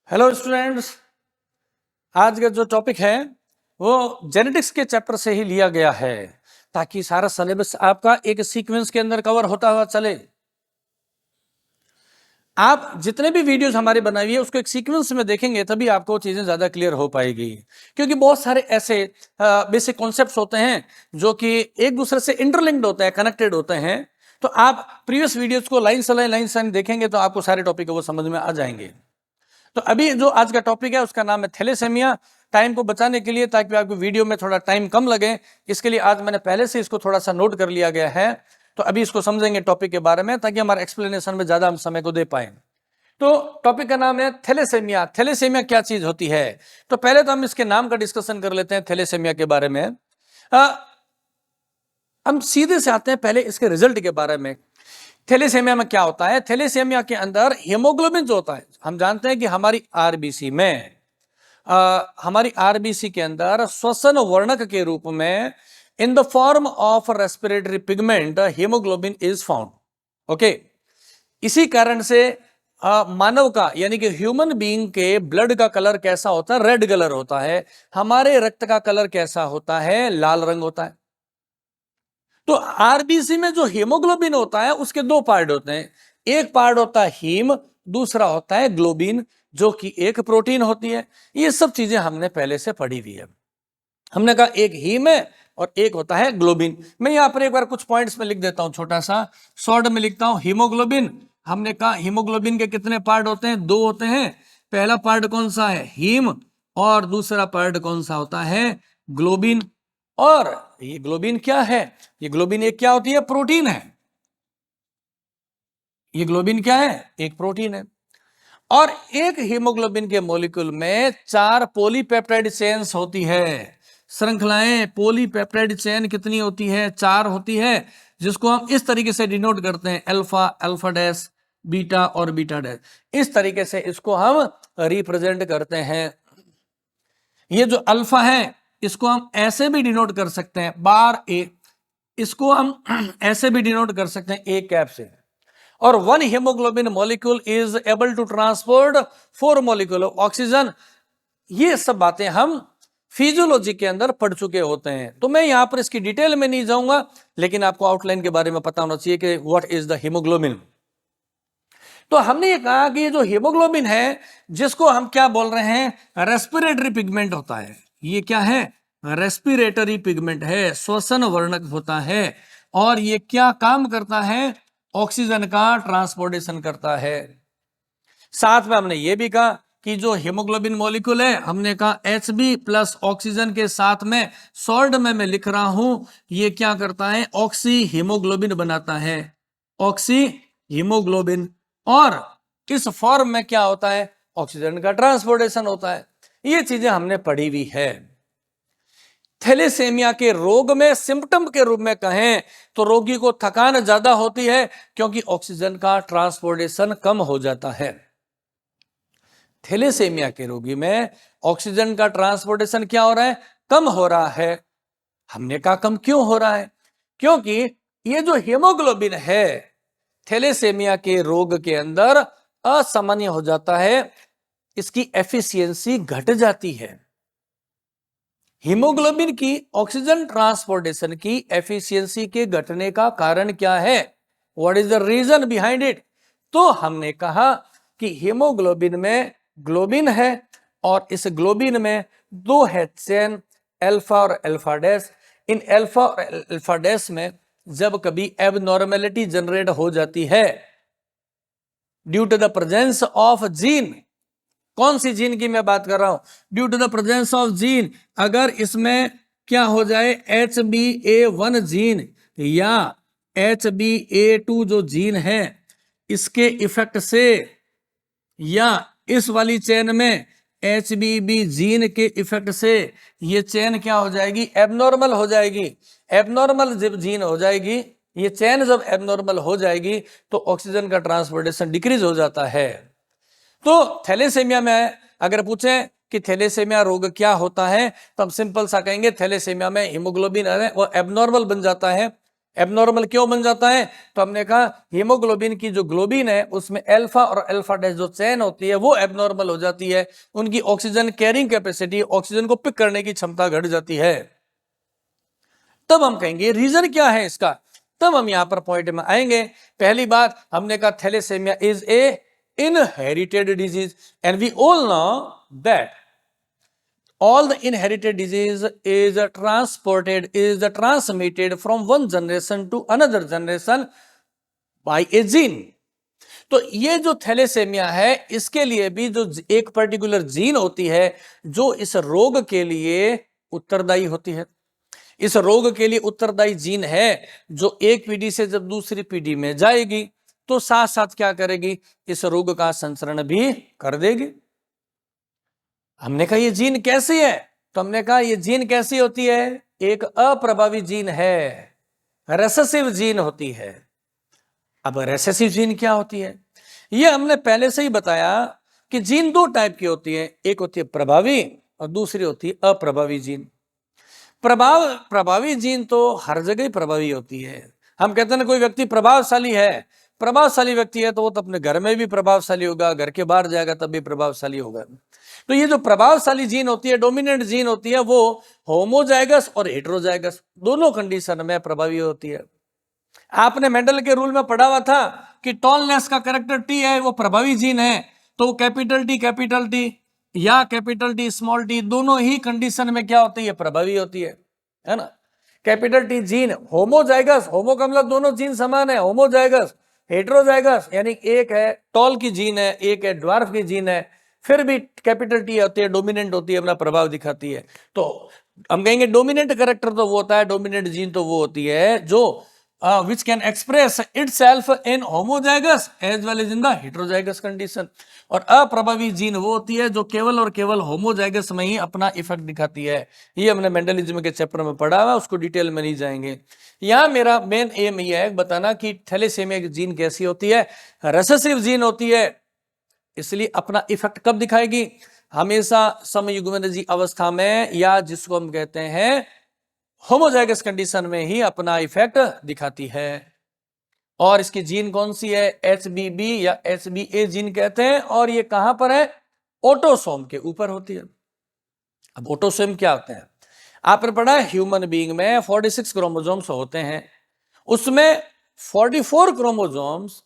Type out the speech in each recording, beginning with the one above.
Hello students, आज का जो टॉपिक है वो जेनेटिक्स के चैप्टर से ही लिया गया है ताकि सारा सिलेबस आपका एक सीक्वेंस के अंदर कवर होता हुआ चले। आप जितने भी वीडियोस हमारी बनाई हुई है उसको एक सीक्वेंस में देखेंगे तभी आपको चीजें ज्यादा क्लियर हो पाएगी, क्योंकि बहुत सारे ऐसे बेसिक कॉन्सेप्ट्स होते हैं जो कि एक दूसरे से इंटरलिंक्ड होते हैं, कनेक्टेड होते हैं। तो आप प्रीवियस वीडियोस को लाइन से लाइन देखेंगे तो आपको सारे टॉपिक वो समझ में आ जाएंगे। तो अभी जो आज का टॉपिक है उसका नाम है थैलेसेमिया। टाइम को बचाने के लिए, ताकि आपको वीडियो में थोड़ा टाइम कम लगे, इसके लिए आज मैंने पहले से इसको थोड़ा सा नोट कर लिया गया है। तो अभी इसको समझेंगे टॉपिक के बारे में, ताकि हमारे एक्सप्लेनेशन में ज्यादा हम समय को दे पाए। तो टॉपिक का नाम है थैलेसेमिया। थैलेसेमिया क्या चीज होती है? तो पहले तो हम इसके नाम का डिस्कशन कर लेते हैं थैलेसेमिया के बारे में। हम सीधे से आते हैं पहले इसके रिजल्ट के बारे में। थैलेसेमिया में क्या होता है? थैलेसेमिया के अंदर हीमोग्लोबिन जो होता है, हम जानते हैं कि हमारी आरबीसी में हमारी आरबीसी के अंदर श्वसन वर्णक के रूप में in the form of respiratory pigment haemoglobin is found. Okay, इसी कारण से मानव का यानी कि ह्यूमन बीइंग के ब्लड का कलर कैसा होता है? रेड कलर होता है। हमारे रक्त का कलर कैसा होता है? लाल रंग होता है। तो आरबीसी में जो हीमोग्लोबिन होता है उसके दो पार्ट होते हैं। एक पार्ट होता है हीम, दूसरा होता है ग्लोबिन, जो कि एक प्रोटीन होती है। ये सब चीजें हमने पहले से पढ़ी हुई है। हमने कहा एक हीम है और एक होता है ग्लोबिन। मैं यहां पर एक बार कुछ पॉइंट्स में लिख देता हूं, छोटा सा शॉर्ट में लिखता हूं। हीमोग्लोबिन, हमने कहा हीमोग्लोबिन के कितने पार्ट होते हैं? दो होते हैं। पहला पार्ट कौन सा है? हीम। और दूसरा पार्ट कौन सा होता है? ग्लोबिन। और ये ग्लोबिन क्या है? ये ग्लोबिन एक क्या होती है? प्रोटीन है। ये ग्लोबिन क्या है? एक प्रोटीन है। और एक हीमोग्लोबिन के मॉलिक्यूल में 4 पॉलीपेप्टाइड चेन्स होती है। श्रृंखलाएं पॉलीपेप्टाइड चेन कितनी होती है? 4 होती है, जिसको हम इस तरीके से डिनोट करते हैं, अल्फा, अल्फा डैश, बीटा और बीटा डैश। इस तरीके से इसको हम रिप्रेजेंट करते हैं। ये जो अल्फा है इसको हम ऐसे भी डिनोट कर सकते हैं, बार ए। इसको हम ऐसे भी डिनोट कर सकते हैं, ए कैप से। और 1 haemoglobin molecule is able to transport 4 molecule of oxygen. ये सब बातें हम फिजियोलॉजी के अंदर पढ़ चुके होते हैं, तो मैं यहां पर इसकी डिटेल में नहीं जाऊंगा, लेकिन आपको आउटलाइन के बारे में पता होना चाहिए कि व्हाट इज द हीमोग्लोबिन। तो हमने ये कहा कि ये जो हीमोग्लोबिन है, जिसको हम क्या बोल रहे हैं? रेस्पिरेटरी पिगमेंट होता है। ये क्या है? रेस्पिरेटरी पिगमेंट है, श्वसन वर्णक होता है। और ये क्या काम करता है? ऑक्सीजन का ट्रांसपोर्टेशन करता है। साथ में हमने ये भी कहा कि जो हीमोग्लोबिन मॉलिक्यूल है, हमने कहा Hb प्लस ऑक्सीजन के साथ में शॉर्ट में मैं लिख रहा हूं, ये क्या करता है? ऑक्सी हीमोग्लोबिन बनाता है, ऑक्सी हीमोग्लोबिन। और इस फॉर्म में क्या होता है? ऑक्सीजन का ट्रांसपोर्टेशन होता है। ये चीजें हमने पढ़ी हुई है। थैलेसेमिया के रोग में सिम्टम के रूप में कहें तो रोगी को थकान ज्यादा होती है, क्योंकि ऑक्सीजन का ट्रांसपोर्टेशन कम हो जाता है। थैलेसेमिया के रोगी में ऑक्सीजन का ट्रांसपोर्टेशन क्या हो रहा है? कम हो रहा है। हमने कहा कम क्यों हो रहा है? क्योंकि ये जो हीमोग्लोबिन है थैलेसेमिया के रोग के अंदर असामान्य हो जाता है, इसकी एफिशिएंसी घट जाती है। हीमोग्लोबिन की ऑक्सीजन ट्रांसपोर्टेशन की एफिशिएंसी के घटने का कारण क्या है? What is the reason behind it? तो हमने कहा कि हीमोग्लोबिन में ग्लोबिन है, और इस ग्लोबिन में 2 है चेन, अल्फा और अल्फा डैश। इन अल्फा और अल्फा डैश में जब कभी एबनॉर्मेलिटी जनरेट हो जाती है due to the presence of gene, कौन सी जीन की मैं बात कर रहा हूं? Due to the presence of gene. अगर इसमें क्या हो जाए? HbA1 जीन या HbA2 जो जीन है, इसके इफेक्ट से, या इस वाली चेन में HbB जीन के इफेक्ट से, ये चेन क्या हो जाएगी? एबनॉर्मल हो जाएगी। एबनॉर्मल जब जीन हो जाएगी, ये चेन जब एबनॉर्मल हो जाएगी, तो ऑक्सीजन का ट्रांसपोर्टेशन डिक्रीज हो जाता है। तो थैलेसेमिया में अगर पूछें कि थैलेसेमिया रोग क्या होता है, तो हम सिंपल सा कहेंगे थैलेसेमिया में हीमोग्लोबिन है वो एबनॉर्मल बन जाता है। एबनॉर्मल क्यों बन जाता है? तो हमने कहा हीमोग्लोबिन की जो ग्लोबिन है उसमें अल्फा और अल्फा डैश जो चेन होती है वो एबनॉर्मल हो जाती है, उनकी ऑक्सीजन कैरिंग कैपेसिटी, ऑक्सीजन को पिक करने की क्षमता घट जाती है। तब हम कहेंगे रीजन क्या है इसका, तब हम यहां पर पॉइंट में आएंगे। पहली बात हमने कहा thalassaemia is a inherited disease and we all know that all the inherited disease is transmitted from one generation to another generation by a gene। तो ये जो थैलेसेमिया है इसके लिए भी जो एक पर्टिकुलर जीन होती है जो इस रोग के लिए उत्तरदायी होती है, इस रोग के लिए उत्तरदायी जीन है जो एक पीढ़ी से जब दूसरी पीढ़ी में जाएगी तो साथ साथ क्या करेगी, इस रोग का संचरण भी कर देगी। हमने कहा ये जीन कैसी है, तो हमने कहा ये जीन कैसी होती है, एक अप्रभावी जीन है, रेसेसिव जीन होती है। अब रेसेसिव जीन क्या होती है, ये हमने पहले से ही बताया कि जीन दो टाइप की होती है, एक होती है प्रभावी और दूसरी होती है अप्रभावी जीन। प्रभावी जीन तो हर जगह ही प्रभावी होती है। हम कहते हैं ना कोई व्यक्ति प्रभावशाली है, प्रभावशाली व्यक्ति है तो वो तो अपने घर में भी प्रभावशाली होगा, घर के बाहर जाएगा तब भी प्रभावशाली होगा। तो ये जो प्रभावशाली जीन होती है, डोमिनेंट जीन होती है, वो होमोजाइगस और हेटेरोजाइगस दोनों कंडीशन में प्रभावी होती है। आपने मेंडल के रूल में पढ़ा हुआ था कि टॉलनेस का कैरेक्टर टी है, वो प्रभावी जीन है, तो कैपिटल टी या कैपिटल टी स्मॉल टी दोनों ही कंडीशन में क्या होती है, प्रभावी होती है ना। कैपिटल टी जीन होमोजाइगस, होमो का मतलब दोनों जीन समान है, होमोजाइगस, हेटेरोजाइगस यानी एक है टॉल की जीन है, एक है ड्वार्फ की जीन है, फिर भी कैपिटल टी होती है, डोमिनेंट होती है, अपना प्रभाव दिखाती है। तो हम कहेंगे डोमिनेंट कैरेक्टर तो वो होता है, डोमिनेंट जीन तो वो होती है जो which can express itself in homozygous as well as in the heterozygous condition। और अप्रभावी जीन वो होती है जो केवल और केवल होमोजाइगस में ही अपना इफेक्ट दिखाती है। ये हमने मेंडलिज्म के चैप्टर में पढ़ा हुआ, उसको डिटेल में नहीं जाएंगे। यहाँ मेरा मेन एम ये है बताना कि थैलेसेमिया की जीन कैसी होती है, रेसेसिव जीन होती है, इसलिए अपना इफेक्ट कब दिखाएगी, हमेशा समयुग्मनजी अवस्था में, या जिसको हम कहते हैं होमोजाइगस कंडीशन में ही अपना इफेक्ट दिखाती है। और इसकी जीन कौन सी है, HBB या HBA जीन कहते हैं, और ये कहां पर है, ऑटोसोम के ऊपर होती है। अब ऑटोसोम क्या होते हैं, आपने पढ़ा है ह्यूमन बीइंग में 46 क्रोमोसोम्स होते हैं, उसमें 44 क्रोमोसोम्स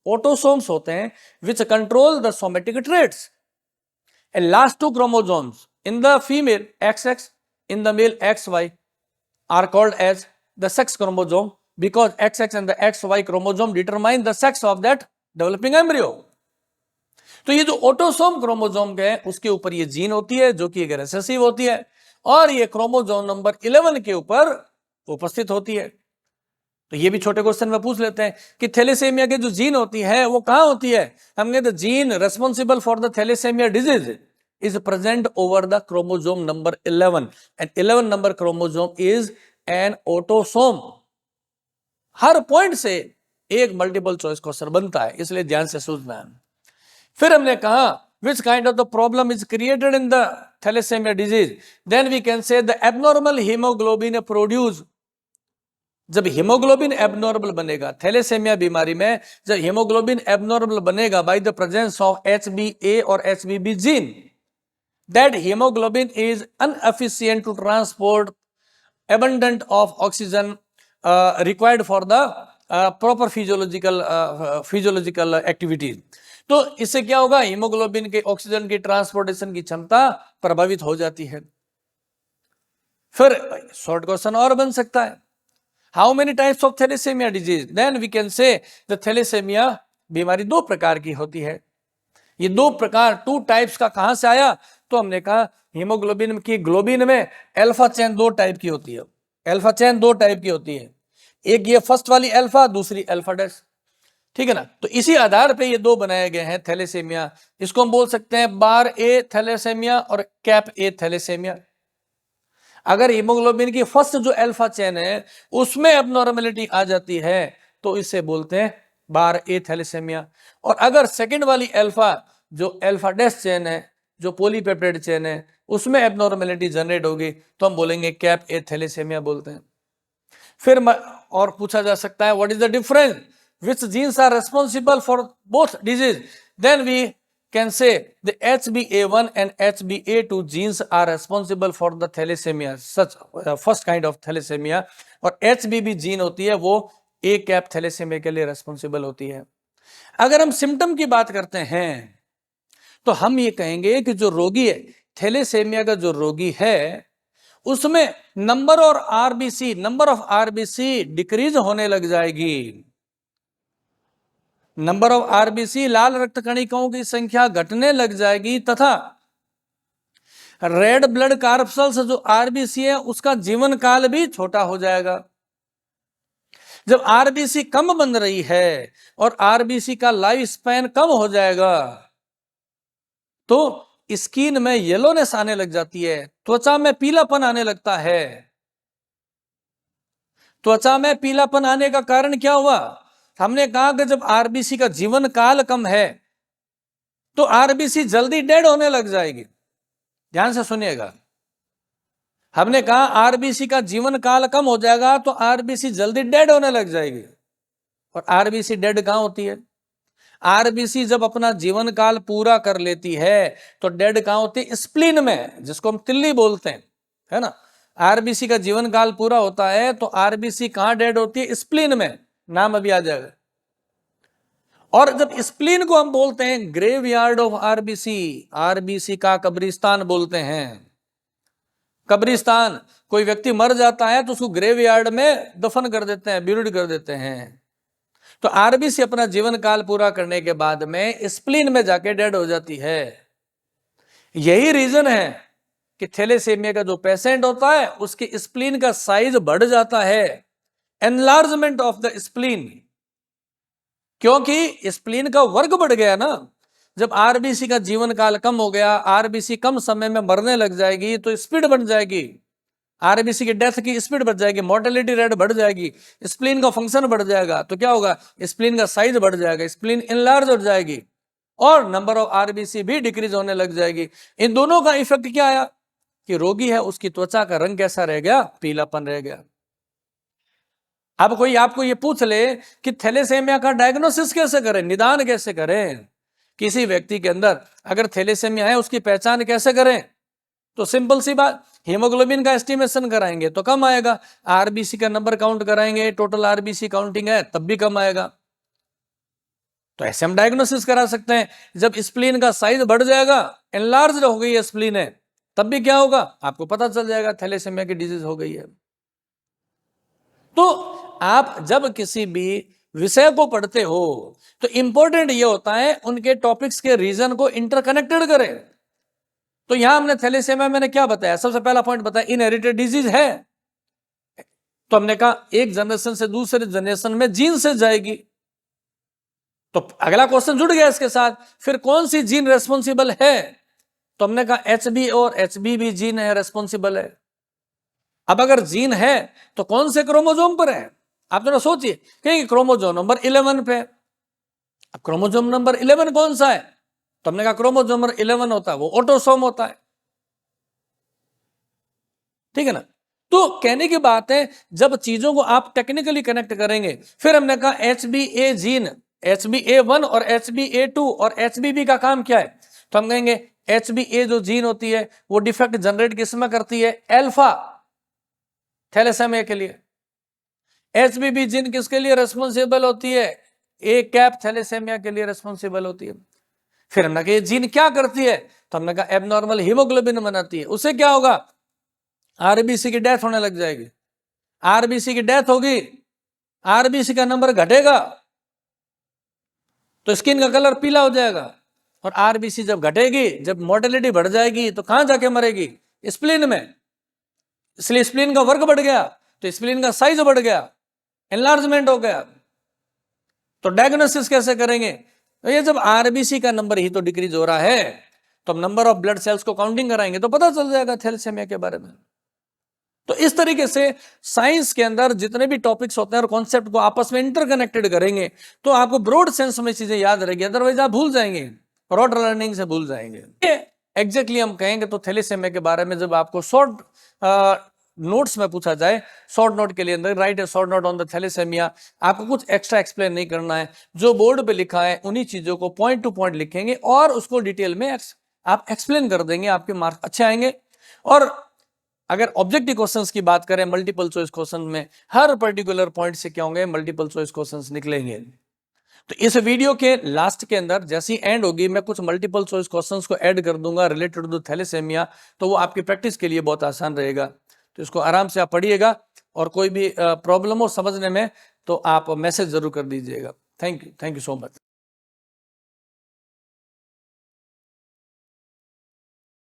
ऑटोसोम्स होते हैं which control the somatic traits, and last 2 chromosomes in the female XX, in the male XY are called as the sex chromosome because XX and the XY chromosome determine the sex of that developing embryo। तो ये जो autosome chromosome है उसके ऊपर ये gene होती है जो कि एक रेसेसिव होती है, और ये क्रोमोसोम नंबर 11 के ऊपर उपस्थित होती है। तो ये भी छोटे क्वेश्चन में पूछ लेते हैं कि थैलेसेमिया की जो जीन होती है वो कहां होती है, हम कहते हैं gene responsible for the thalassaemia disease is present over the chromosome number 11 and 11 number chromosome is an autosome। Her point से एक मल्टीपल चॉइस क्वेश्चन बनता है, इसलिए ध्यान से सुनना है। फिर हमने कहा which kind of the problem is created in the thalassemia disease, then we can say the abnormal hemoglobin produced। जब हीमोग्लोबिन एबनॉर्मल बनेगा थैलेसेमिया बीमारी में, जब हीमोग्लोबिन एबनॉर्मल बनेगा by the presence of HBA और HBB gene, that hemoglobin is inefficient to transport abundant of oxygen required for the proper physiological activities। तो इससे क्या होगा, हीमोग्लोबिन के ऑक्सीजन की ट्रांसपोर्टेशन की क्षमता प्रभावित हो जाती है। फिर शॉर्ट क्वेश्चन और बन सकता है, how many types of thalassaemia disease, then we can say the thalassaemia बीमारी 2 प्रकार की होती है। ये 2 प्रकार 2 टाइप्स का कहां से आया, तो हमने कहा हीमोग्लोबिन की ग्लोबिन में अल्फा चेन 2 टाइप की होती है, अल्फा चेन 2 टाइप की होती है, एक ये फर्स्ट वाली अल्फा, दूसरी अल्फा डैश, ठीक है ना। तो इसी आधार पे ये 2 बनाए गए हैं थैलेसेमिया। इसको हम बोल सकते हैं बार ए थैलेसेमिया और कैप ए थैलेसेमिया। अगर हीमोग्लोबिन की फर्स्ट जो अल्फा चेन है उसमें एबनॉर्मेलिटी आ जाती है तो इसे बोलते हैं बार ए थैलेसेमिया, और अगर सेकंड वाली अल्फा जो अल्फा डैश चेन है, जो पॉलीपेप्टाइड चेन है, उसमें एबनॉर्मेलिटी जनरेट होगी तो हम बोलेंगे कैप ए थैलेसेमिया बोलते हैं। फिर और पूछा जा सकता है what is the difference, which genes are responsible for both disease, then we can say the HbA1 and HbA2 genes are responsible for the thalassemia, such first kind of thalassemia, और HBB gene होती है वो A cap thalassaemia के लिए responsible होती है। अगर हम सिम्टम की बात करते हैं तो हम ये कहेंगे कि जो रोगी है, थैलेसेमिया का जो रोगी है, उसमें नंबर ऑफ आरबीसी डिक्रीज होने लग जाएगी। नंबर ऑफ आरबीसी, लाल रक्त कणिकाओं की संख्या घटने लग जाएगी, तथा रेड ब्लड कार्पल्स जो आरबीसी है उसका जीवन काल भी छोटा हो जाएगा। जब आरबीसी कम बन रही है और आरबीसी का लाइफ स्पैन कम हो जाएगा तो स्किन में येलोनेस आने लग जाती है, त्वचा में पीलापन आने लगता है। त्वचा में पीलापन आने का कारण क्या हुआ? हमने कहा कि जब आरबीसी का जीवन काल कम है तो आरबीसी जल्दी डेड होने लग जाएगी। ध्यान से सुनिएगा, हमने कहा आरबीसी का जीवन काल कम हो जाएगा तो आरबीसी जल्दी डेड होने लग जाएगी। और आरबीसी डेड कहां होती है? आरबीसी जब अपना जीवन काल पूरा कर लेती है तो डेड कहां होती है? स्प्लीन में, जिसको हम तिल्ली बोलते हैं, है ना। आरबीसी का जीवन काल पूरा होता है तो आरबीसी कहां डेड होती है? स्प्लीन में, नाम अभी आ जाएगा। और जब स्प्लीन को हम बोलते हैं ग्रेवयार्ड ऑफ आरबीसी, आरबीसी का कब्रिस्तान बोलते हैं। कब्रिस्तान, कोई व्यक्ति मर जाता है तो उसको ग्रेवयार्ड में दफन कर देते हैं, ब्यूरिड कर देते हैं। तो आरबीसी अपना जीवन काल पूरा करने के बाद में स्प्लीन में जाके डेड हो जाती है। यही रीजन है कि थैलेसेमिया का जो पेशेंट होता है उसके स्प्लीन का साइज बढ़ जाता है, एनलार्जमेंट ऑफ द स्प्लीन, क्योंकि स्प्लीन का वर्क बढ़ गया ना। जब आरबीसी का जीवन काल कम हो गया, आरबीसी कम समय में मरने लग जाएगी तो स्पीड बढ़ जाएगी, आरबीसी की डेथ की स्पीड बढ़ जाएगी, मोर्टेलिटी रेट बढ़ जाएगी, स्प्लीन का फंक्शन बढ़ जाएगा। तो क्या होगा? स्प्लीन का साइज बढ़ जाएगा, स्प्लीन इनलार्ज हो जाएगी और नंबर ऑफ आरबीसी भी डिक्रीज होने लग जाएगी। इन दोनों का इफेक्ट क्या आया कि रोगी है उसकी त्वचा का रंग कैसा रह गया? पीलापन रह गया। अब कोई आपको ये पूछ ले कि थैलेसेमिया का डायग्नोसिस कैसे करें, निदान कैसे करें, किसी व्यक्ति के अंदर अगर थैलेसेमिया है उसकी पहचान कैसे करें? तो सिंपल सी बात, हीमोग्लोबिन का एस्टिमेशन कराएंगे तो कम आएगा, आरबीसी का नंबर काउंट कराएंगे, टोटल आरबीसी काउंटिंग है तब भी कम आएगा। तो ऐसे हम डायग्नोसिस करा सकते हैं। जब स्प्लीन का साइज बढ़ जाएगा, एनलार्ज हो गई है स्प्लीन है, तब भी क्या होगा? आपको पता चल जाएगा थैलेसेमिया की डिजीज हो गई है। तो आप जब किसी भी विषय को पढ़ते हो तो इंपॉर्टेंट ये होता है उनके टॉपिक्स के रीजन को इंटरकनेक्टेड करें। तो यहां हमने थैलेसेमिया मैंने क्या बताया? सबसे पहला पॉइंट बताया इनहेरिटेड डिजीज है, तो हमने कहा एक जनरेशन से दूसरे जनरेशन में जीन से जाएगी। तो अगला क्वेश्चन जुड़ गया इसके साथ, फिर कौन सी जीन रेस्पॉन्सिबल है? तो हमने कहा एचबी और एचबीबी जीन है, रेस्पॉन्सिबल है। अब अगर जीन है तो कौन से क्रोमोजोम पर है? आप थोड़ा सोचिए, कहेंगे क्रोमोजोम नंबर 11 पे। अब क्रोमोजोम नंबर 11 कौन सा है? तो हमने कहा क्रोमोजोम नंबर 11 होता है वो ऑटोसोम होता है, ठीक है ना। तो कहने की बात है जब चीजों को आप टेक्निकली कनेक्ट करेंगे, फिर हमने कहा HbA जीन, HbA1 और HbA2 और HbB का काम क्या है? तो हम कहेंगे HbA जो जीन होती है वो डिफेक्ट जनरेट किसमें करती है? अल्फा थैलेसेमिया के लिए। HbB जीन किसके लिए रेस्पॉन्सिबल होती है? ए कैप थैलेसेमिया के लिए रेस्पॉन्सिबल होती है। फिर हमने कहा ये जीन क्या करती है? तो हमने कहा एबनॉर्मल हीमोग्लोबिन बनाती है। उससे क्या होगा? आरबीसी की डेथ होने लग जाएगी। आरबीसी की डेथ होगी, आरबीसी का नंबर घटेगा तो स्किन का कलर पीला हो जाएगा, और आरबीसी जब घटेगी, जब मोर्टेलिटी बढ़ जाएगी तो कहां जाके मरेगी? स्प्लीन में। इसलिए स्प्लीन का वर्क बढ़ गया तो स्प्लीन का साइज बढ़ गया, एनलार्जमेंट हो गया। तो डायग्नोसिस कैसे करेंगे? तो ये जब आरबीसी का नंबर ही तो डिक्रीज हो रहा है तो हम नंबर ऑफ ब्लड सेल्स को काउंटिंग कराएंगे तो पता चल जाएगा थैलेसेमिया के बारे में। तो इस तरीके से साइंस के अंदर जितने भी टॉपिक्स होते हैं और कॉन्सेप्ट को आपस में इंटरकनेक्टेड करेंगे तो आपको ब्रॉड सेंस में चीजें याद रहेगी, अदरवाइज आप भूल जाएंगे, ब्रॉड लर्निंग से भूल जाएंगे। एग्जैक्टली हम कहेंगे तो थैलेसेमिया के बारे में जब आपको शॉर्ट नोट्स में पूछा जाए, शॉर्ट नोट के लिए अंदर write a short note on the thalassaemia, आपको कुछ एक्स्ट्रा एक्सप्लेन नहीं करना है, जो बोर्ड पे लिखा है उन्हीं चीजों को पॉइंट टू पॉइंट लिखेंगे और उसको डिटेल में आप एक्सप्लेन कर देंगे, आपके मार्क्स अच्छे आएंगे। और अगर ऑब्जेक्टिव क्वेश्चंस की बात करें मल्टीपल चॉइस क्वेश्चन में, हर पर्टिकुलर पॉइंट से क्या होंगे, मल्टीपल चॉइस क्वेश्चंस निकलेंगे। तो इस वीडियो के लास्ट के अंदर जैसी एंड होगी मैं कुछ मल्टीपल चॉइस क्वेश्चंस को ऐड कर दूंगा रिलेटेड टू थैलेसेमिया, तो वो आपकी प्रैक्टिस के लिए बहुत आसान रहेगा। तो इसको आराम से आप पढ़िएगा और कोई भी प्रॉब्लम हो समझने में तो आप मैसेज जरूर कर दीजिएगा। Thank you so much.